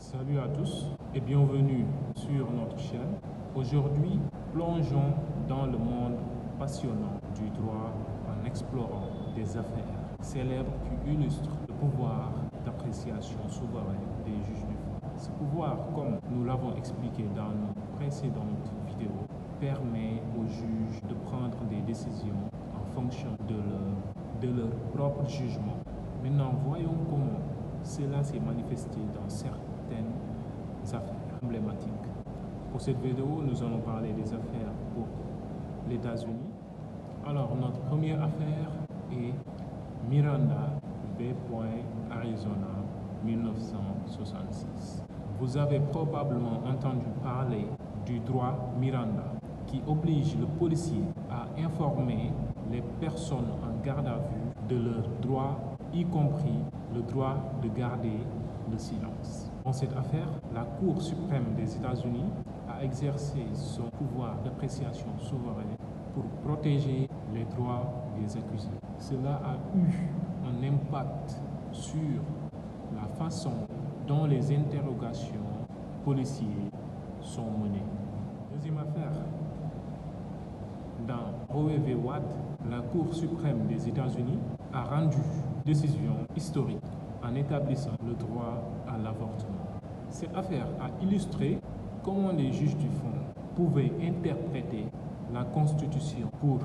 Salut à tous et bienvenue sur notre chaîne. Aujourd'hui, plongeons dans le monde passionnant du droit en explorant des affaires célèbres qui illustrent le pouvoir d'appréciation souverain des juges du fond. Ce pouvoir, comme nous l'avons expliqué dans nos précédentes vidéos, permet aux juges de prendre des décisions en fonction de leur propre jugement. Maintenant, voyons comment cela s'est manifesté dans certaines affaires emblématiques. Pour cette vidéo, nous allons parler des affaires pour les États-Unis. Alors, notre première affaire est Miranda v. Arizona 1966. Vous avez probablement entendu parler du droit Miranda qui oblige le policier à informer les personnes en garde à vue de leurs droits, y compris le droit de garder le silence. Dans cette affaire, la Cour suprême des États-Unis a exercé son pouvoir d'appréciation souverain pour protéger les droits des accusés. Cela a eu un impact sur la façon dont les interrogations policières sont menées. Deuxième affaire. Dans Roe v. Wade, la Cour suprême des États-Unis a rendu une décision historique en établissant le droit à l'avortement. Cette affaire a illustré comment les juges du fond pouvaient interpréter la Constitution pour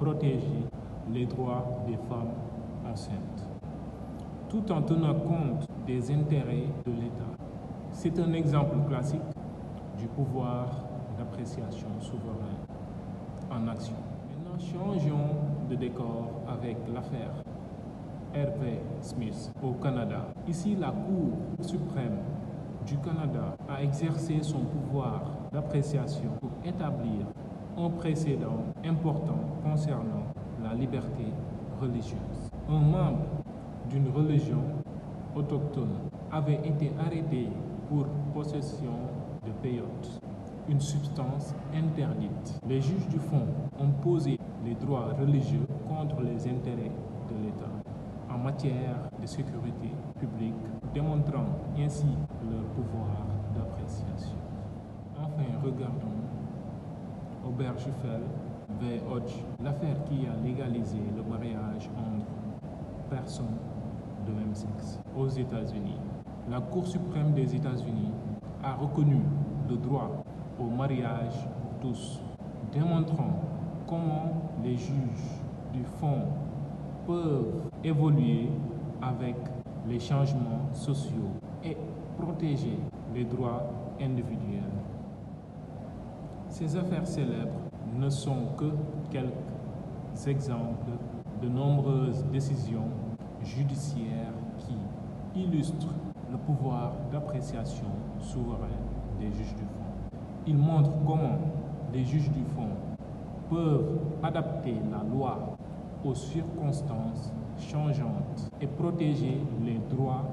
protéger les droits des femmes enceintes, tout en tenant compte des intérêts de l'État. C'est un exemple classique du pouvoir d'appréciation souverain en action. Maintenant, changeons de décor avec l'affaire R.V. Smith au Canada. Ici, la Cour suprême du Canada a exercé son pouvoir d'appréciation pour établir un précédent important concernant la liberté religieuse. Un membre d'une religion autochtone avait été arrêté pour possession de peyote, une substance interdite. Les juges du fond ont posé les droits religieux contre les intérêts de l'État en matière de sécurité publique, démontrant ainsi leur pouvoir d'appréciation. Enfin, regardons Obergefell v. Hodge, l'affaire qui a légalisé le mariage entre personnes de même sexe aux États-Unis. La Cour suprême des États-Unis a reconnu le droit au mariage pour tous, démontrant comment les juges du fond peuvent évoluer avec les changements sociaux et protéger les droits individuels. Ces affaires célèbres ne sont que quelques exemples de nombreuses décisions judiciaires qui illustrent le pouvoir d'appréciation souverain des juges du fond. Ils montrent comment les juges du fond peuvent adapter la loi aux circonstances changeantes et protéger les droits